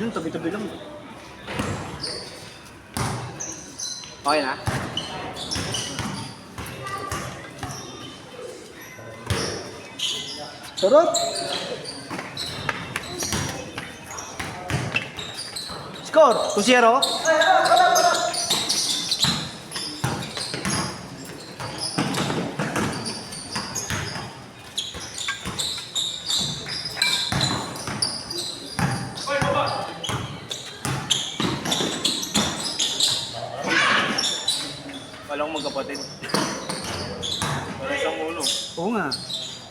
Yun, tabi-tabi lang. Okay na? Sarap! Score! 2-0. Walang magkapatid. Wala siyang ulo. Oo nga.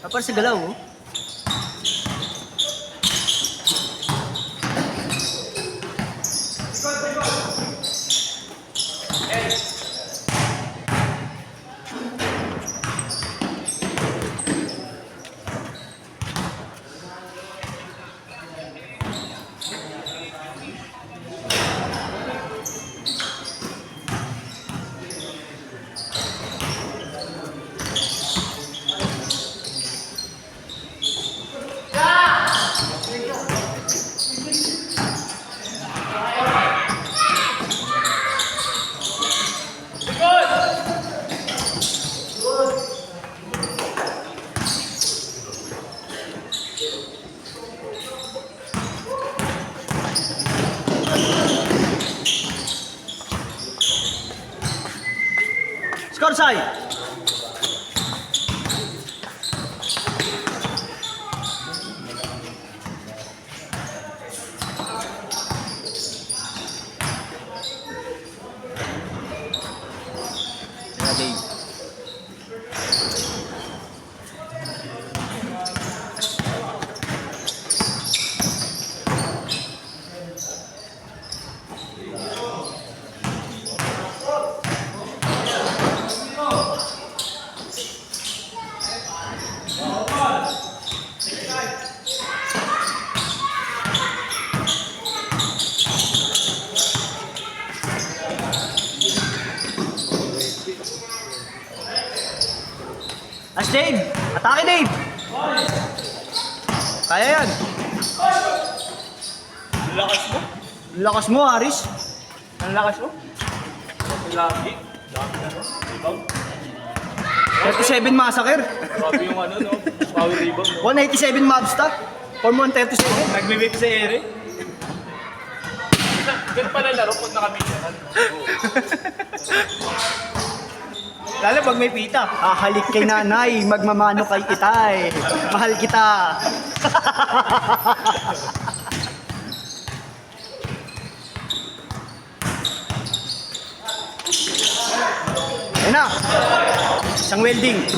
Tapos sa galaw, oh. Score, Sai! Dave. As Dave! Atake, Dave! Kaya yan! Ang lakas mo? Lakas mo, Aris! Ang lakas mo? Ang lagi. Lagi na no? Rebound. 37 massacre! Grabe yung ano no? Power rebound no? 187 mobsta! Form 137! Nagme-whip sa ere. Ganun pala laro pag nakamisahan. Lalo pag may pita, halik kay nanay, magmamano kay itay, mahal kita. Ayun na, isang welding.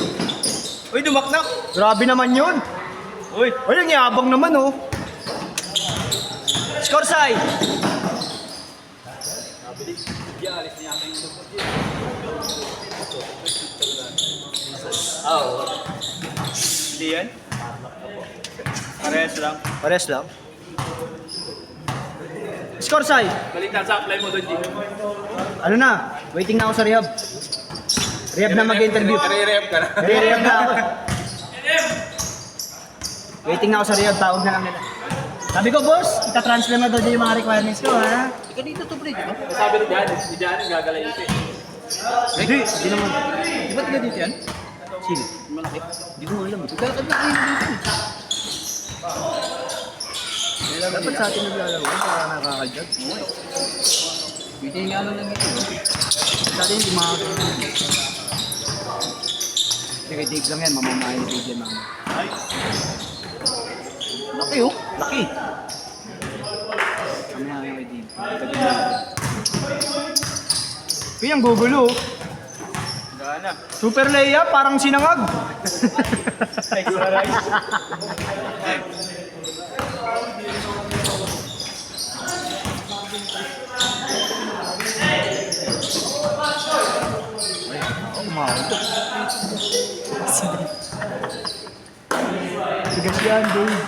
Uy, dumaknak! Grabe naman yun. Uy! Uy, ang yabang naman oh. Score, Sai. Alis niya ako yung support yun. Oo. Hindi yan? Parehas lang. Pares lang. Score, Sai. Balik na sa apply mo doon, G. Ano na? Waiting na ako sa rehab. Rehab na mag-interview. Nare-rehab ka na. Hindi, rehab na ako. Waiting na ako sa rehab. Tawag na lang nila. Sabi ko, boss, ita-transfer na daw dyan yung mga requirements ko, ha? Ikaw dito to, pre, di ba? Sabi ni Jan, si Jan ang gagalayin ito eh. Hindi naman. Di ba tiga dito yan? Sino? Malaki. Hindi ko alam. Gagawin na kayo dito. Dapat sa atin naglalaro para nakakaljag. Hindi nga lang dito. Sa atin hindi makakagawa. Sige, Dave lang yan. Mamamahin ni Dave yan, mama. Ay. Laki, oh. Laki. Kami na kay Dave. Kaya ang gugulo, oh. Gana. Super Leia, parang sinangag. Extra rice. Umahot. Tigas yan, Dave.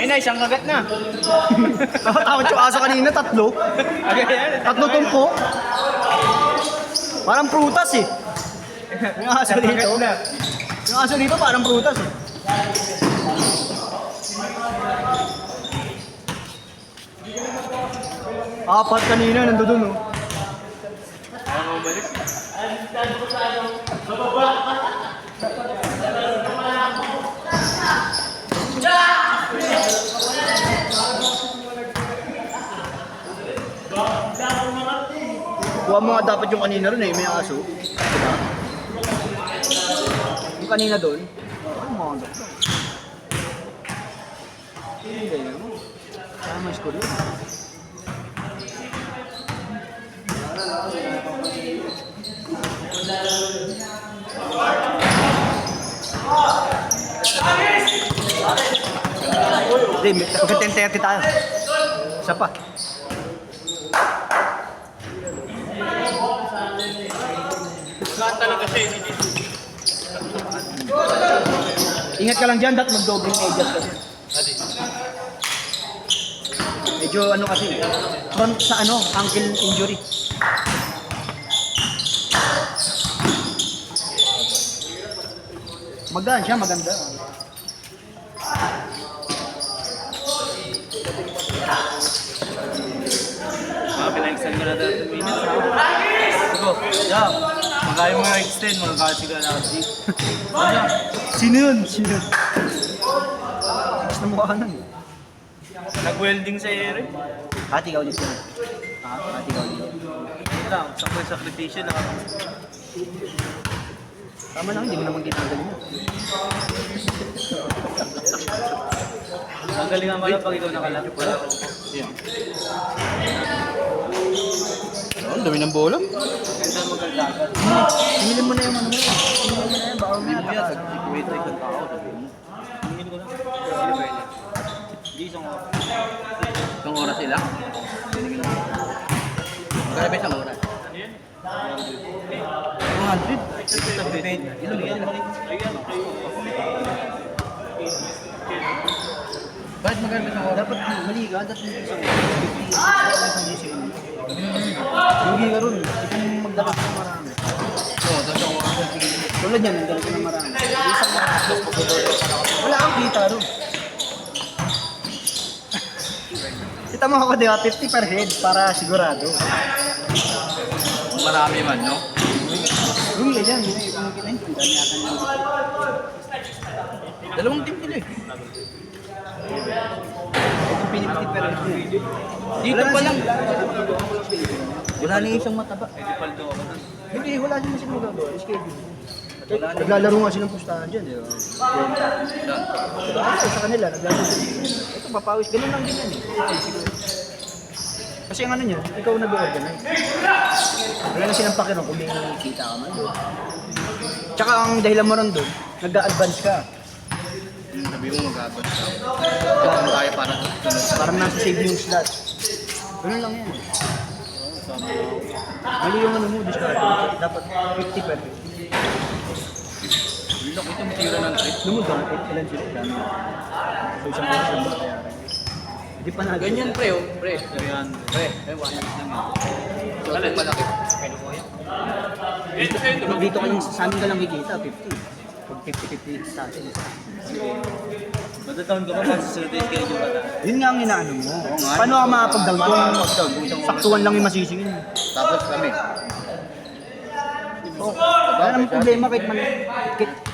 Ayun na, isang kagat na. Nakatawad yung aso kanina, tatlo. Tatlo tungko. Parang prutas eh. Yung aso dito. Yung aso dito parang prutas eh. Apat kanina, nandoon oh. Parang umalik. Kuha mo nga dapat yung kanina rin eh, may aso. Diba? Yung kanina doon. Ano mga doktor? Hindi yan mo. Tama yung score yun. Hindi, mag-10-30 tayo. Isa pa. Saan talaga siya, hindi dito. Ingat ka lang dyan, dat mag-dobling edges kasi. Medyo ano kasi, front sa ano, ankle injury. Magdaan siya, maganda. Pinag-extend ko na 30 minutes ha. Go, yeah. Magkaya mo na-extend, magkakasiga na ako. Sino yun? Sino yun? Tapos na mukha nun. Nag-welding sa ere. Hati ka ulit yun. Hati ka ulit yun. Yun lang, sakripisyo na. Tama lang, hindi mo naman ginagaling yun. Ang galingan mo lang pag ikaw nakalap. Yeah. Ang dami ng bola. Ganda magagdagan. Tingnan mo na yung ano mo. Tingnan mo na yan, baka Hindi mo may yan, ataka. wait like ang tao. Tingin ko lang. Hindi isang oras. Isang oras sila? Magkano ba isang oras? 200? Ilan yan? Bakit magkano ba isang oras? Dapat mali ka, dapat hindi isang 50. Lugi ka ron. Ito yung magdakit ng marami. Oo, tapos isang oras. Tulad yan, nagdakit ng marami. Isang wala kang kita ron. Kita mo ako, di ba? 50 per head para sigurado. Marami man, no? Lugi ka dyan. Kung kinahin ko, dami yata nyo. Dalawang team sila eh. Ito pinipiti per head yun. Dito pa lang. Wala na isang mataba. Medyo paldo ako na. Hindi, wala din sila magagawa. Schedule. Naglalaro nga silang pustahan dyan, di ba? Diba? Sa kanila, naglalaro sila. Ito, papawis. Ganun lang din yan eh. Kasi ang ano niya, ikaw nag-organize. Wala na silang pakiram kung may kita ka man doon. Tsaka ang dahilan mo rin doon, nag-a-advance ka. Sabi mo mag-abot ka. Kung tayo para sa sunod. Parang nasa save yung slot. Ganun lang yan. Mali yung ano mo, discard. Dapat 50 per head. Look, ito matira ng trip. Lumod ka, ilan sila? Dami. So isang oras lang makayaran. Hindi pa na. Ganyan pre, oh. Pre. Ganyan. Pre. Eh, 1 lang yan. So, ito malaki. Kaya ko yan. Dito ka lang, sa amin ka lang kikita, 50. Pag 50-50 sa atin. Matataon ka pa sa susunod yung schedule ka na. Yun nga ang inaano mo. Paano ka makapag-down kung saktuan lang yung masisingin? Tapos kami. Wala namang problema kahit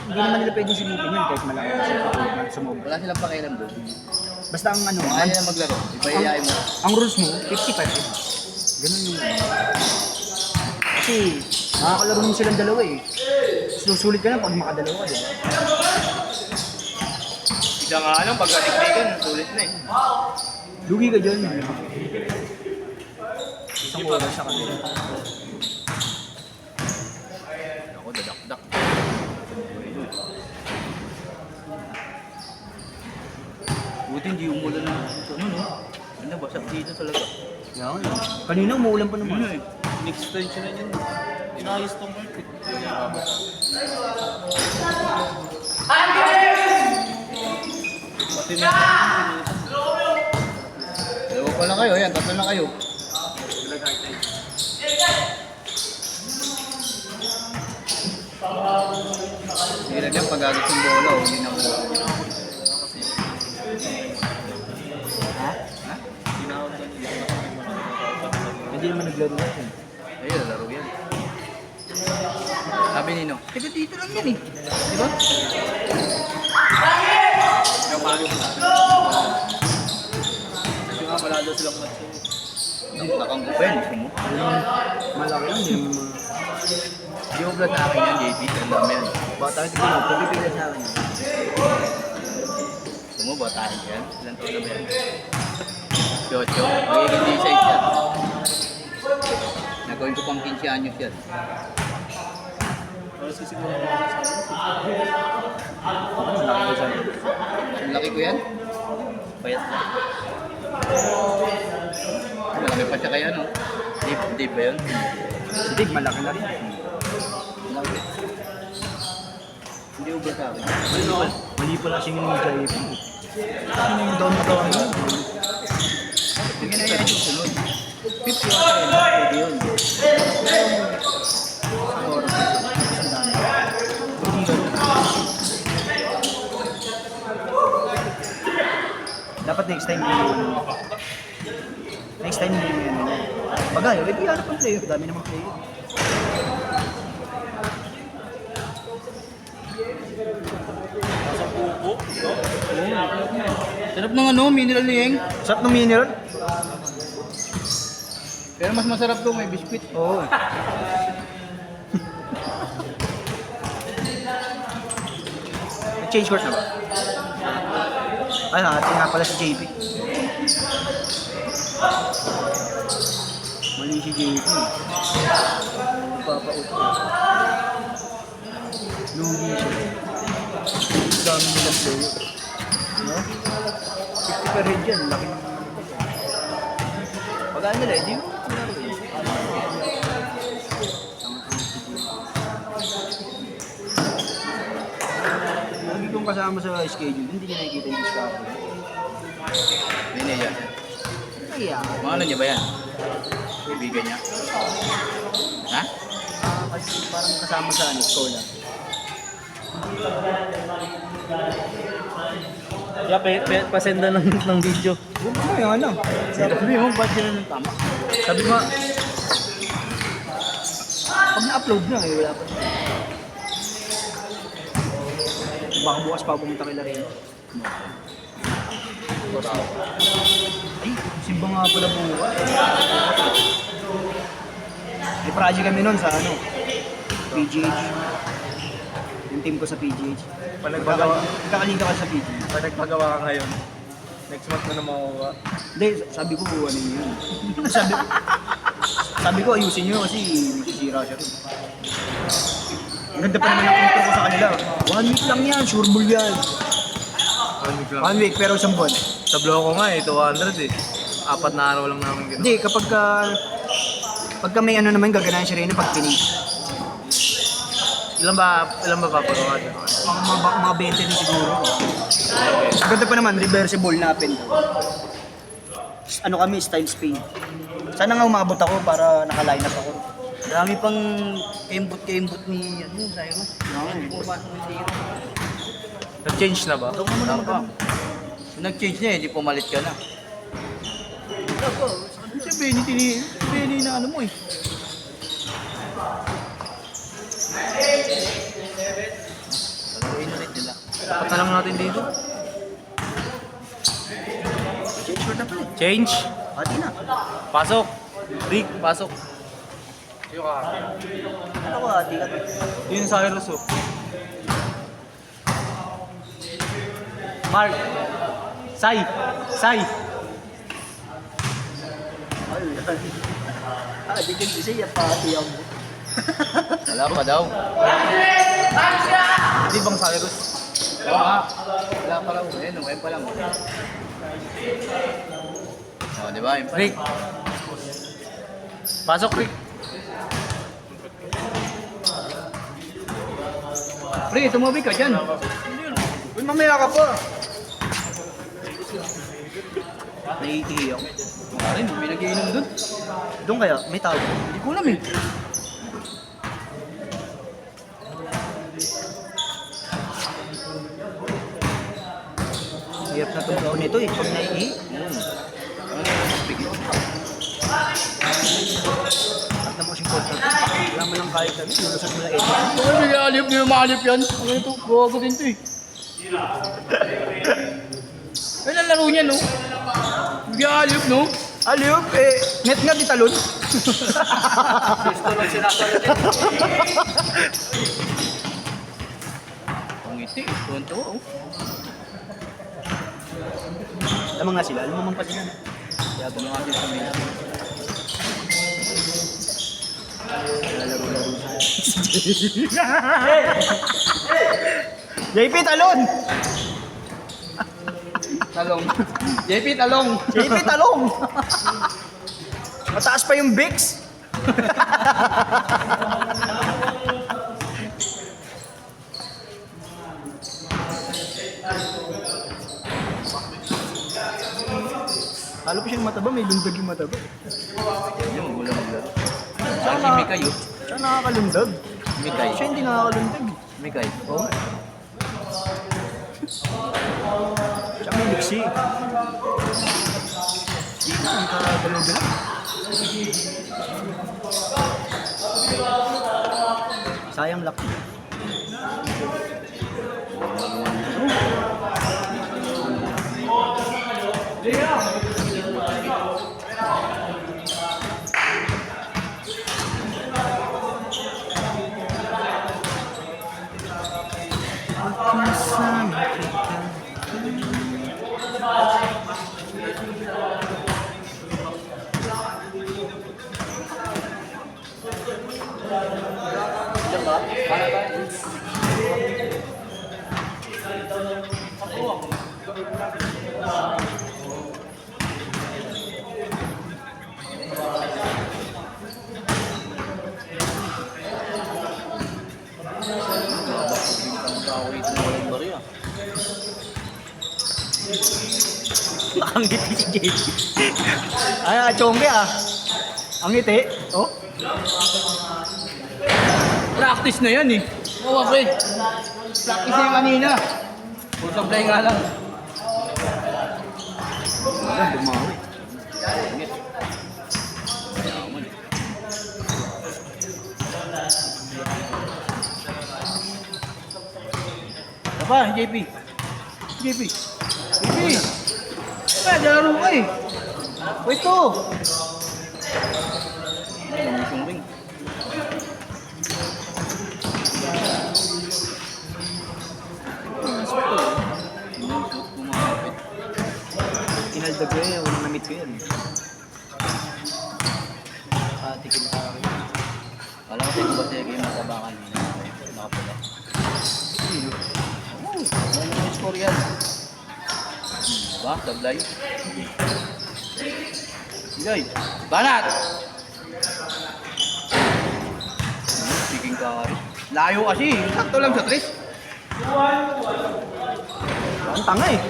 hindi naman nila pwedeng silipin yun kahit malaki na siya sumobra. Wala silang pakialam doon. Basta ang ano, Kung kaya na maglaro, ipahiyain mo. ang rules mo, 50 pa rin. Ganun yung kasi makakalaro mo silang dalawa eh. Susulit ka na pag makadalawa, di ba? Isa nga lang, pagkatiktikan, sulit na eh. Lugi ka dyan. Isang oras sa kanila. Ako, dadakdak. Buti hindi umulan na. Ano no? Ano, basag dito talaga. Yan. Kanina umuulan pa naman. Ano eh? In-extension na yun. Inayos tong market. Pati na Wala kayo, yan. Tatlo na kayo. Hirap yan pag agad yung bola. Hindi na ko. Ha? Ha? Hindi naman naglaro natin. Ayun, laro yan. Sabi nino, taga dito lang yan eh. Di ba? Yung palo. Kasi nga malalo silang matso. Nakanggupen, gusto mo? Malaki lang, hindi naman Di mo sa akin yan, JP. Alam yan. bata ito ko, pagpipila sa akin. Gusto mo, batahin yan? Ilan taon na ba yan? Chocho. Magiging D6 yan. Nagawin ko pang 15 anyos yan. Ang laki ko yan? Payat na. Malaki pa siya kaya, no? Deep ba yun? Si Dig, malaki na rin. Malaki. Hindi ubra sa akin. Mali pala siya yung JP. Sino yung down na down na? Hindi na yan yung sunod. 50 wala yun. Pwede yun. Dapat next time hindi mo. Next time hindi mo yan. Bagay, hindi ano pang player. Dami namang player. Sarap ng ano, mineral lieng. Sarap ng mineral. Pero mas masarap to, may biscuit. Oo. Change course na ba? Ay, nakating nga pala si JP. Mali si JP. Papaut ko. Lugi siya. Dami nilang player. No? 50 per head yan. Laki ng... Pag-aan nila, hindi mo. Lagi kong kasama sa schedule, hindi niya nakikita yung discovery. Hindi niya yan. Kaya, Mga ano niya ba yan? Kaibigan niya? Ha? kasi parang kasama sa ano, scholar. Yeah, pasenda ng video. Huwag mo yung ano. Sabi mo, ba't sila ng tama? Sabi mo, pag na-upload na eh, wala pa. Baka bukas pa pumunta kay Larena. Ay, simba nga pala bukas. May project kami nun sa ano, PGH. Yung team ko sa PGH. Kakaliga ka sa PGH. Pag nagpagawa ka ngayon, next month mo na makukuha. Hindi, sabi ko ano yun. sabi ko ayusin nyo kasi masisira siya rin. Ang ganda pa naman ang intro ko sa kanila. 1 week lang yan, sure bull yan. 1 week pero isang buwan. Sa bloko nga eh, 200 eh. 4 na araw lang namin gano'n. Hindi, kapag pagka may ano naman gaganahan siya rin pag finish. Ilan ba papagawa doon? Mga 20 din siguro. Ang ganda pa naman, reversible na pen. Ano kami, style spin. Sana nga umabot ako para naka-line up ako. Dami pang kembot ni ano, Cyrus. Okay. Pumapasok ng tiro. Nag-change na ba? Wala pa. Kung nag-change niya, hindi pumalit ka na. Wala pa. Si Benny na ano mo eh. Pag-uwi na rin nila. Dapat na lang natin dito. Change for the play. Change. Pati na. Pasok. Rick, pasok. Ano ko, ati ka. Yun sa Cyrus oh. Mark. Sai. Di ka siya pati ako. Wala pa daw. Hindi bang Cyrus? Oo nga. Wala pa lang. Ngayon pa lang. Oh, di ba? Yun pa lang. Rick. Pasok, Rick. Pre, tumabi ka dyan. Uy, mamaya ka pa. Naiihi ako. Pare, may nagiinom dun. Doon kaya, may tao. Hindi ko alam eh. Hirap na tumaw nito eh, pag naiihi. At na mo siyang kontra. Wala mo lang kahit ano, lulusot mo na ito. Ay, may alip, may maalip yan. Ano ito? Bago din ito eh. Ay, lalaro niya no? Hindi alip no? Aliyop, eh, net nga di talon. Gusto lang sinasalit eh. Pangiti, tuwan-tuwa oh. Tama nga sila, lumamang pa sila. Kaya ito mga ating pamilya. Lalaro-laro JP, talon! Talong. JP, talong. JP, talong! Mataas pa yung Bix. Halo pa siyang mataba, may lundag yung mataba. Yung magulang maglaro. Saan si Mikay oh? Siya nakakalundag. Mikay. Siya hindi nakakalundag. Mikay. Oo. Siya may liksi. Hindi na, ang kakagalaw-galaw. Sayang laki. Nakangiti si JP. Ay, chongge ah. Ang ngiti. Oh. Practice na yan eh. Oo, pre. Practice na yung kanina. Full supply nga lang. Ayan, bumawi. Ingit. Yaman eh. Apa, JP? JP? JP? Ah, jalaro ka eh. Pwesto! Ang ring. Kinaldag ko yan, unang na-meet ko yan. Tikim sa akin. Alam ko ba siya kayo matabangan nila? Nakapula. Oo, ano yung score yan? Ba? Tablay? Joy! Banat! Speaking ka nga rin. Layo kasi. Sakto lang sa tres. Ang tanga eh.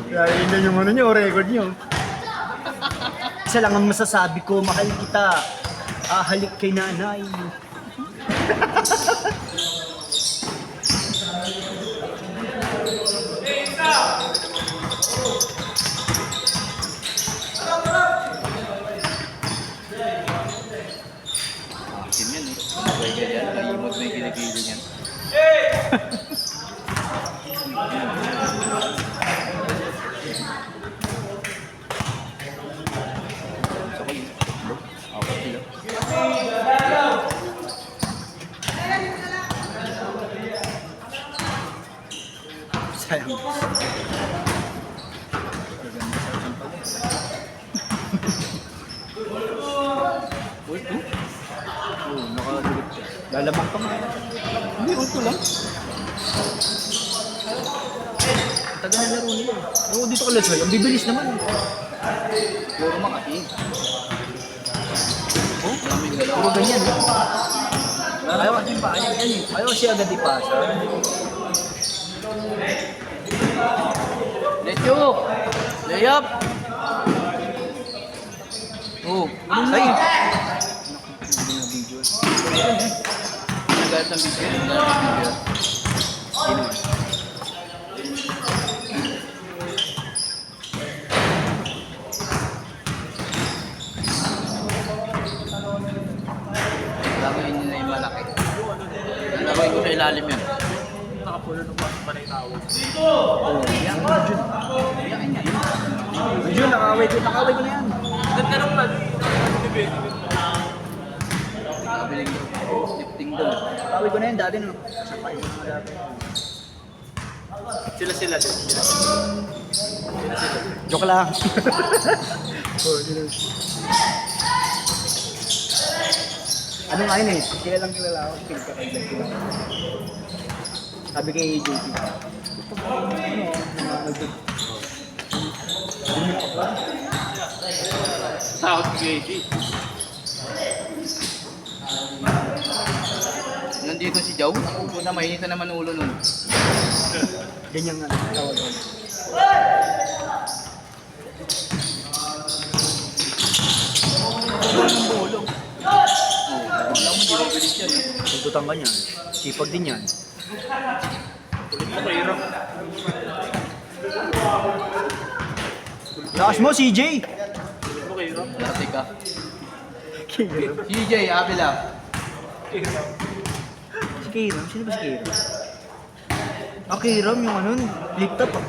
Kaya yun na yung ano nyo, record nyo. Isa lang ang masasabi ko, mahal kita. Ahalik kay nanay. Team yan eh. May ganyan. Kaimod may ginagilo yan. Sa kayo. Ako sila. Sayang. Uy, ito? Oo, nakagulit siya. Lalamang pa nga. Hindi, ito lang. Tagal na laro nila. Oo, dito ka Let's Roy. Ang bibilis naman. Puro makati. Oh, maraming galaw. Puro ganyan. Ayaw kasi pa. Ayaw siya agad ipasa. Lecho! Layup! Oh, Ay! nagalit ng video. Laruin nyo na yung malaki. Laruin ko sa ilalim yan. Nakapulo ng pasok pa na yung tawag. Jun, nakaway ko na yan. Ganda ng plan. Kabiling lifting doon. Nakaway ko na yan dati no. Sila din. Joke lang. Ano nga yun eh, kilalang kilala ako, pinagkakailan ko lang. Sabi kay JP. Takot si JG. Nandito si Jow. Nakupo na, mainitan naman ulo nun. Ganyan nga, tawag ko. Alam mo, di ba bilis yan eh. Tuntutan ka niyan. Sipag din yan. Kulit mo kayo. Lakas mo, CJ! Kulit mo kayo. Lati ka. CJ, Avila. Si Kiram? Sino ba si Kiram? Ah, Kiram yung ano, flip top ah.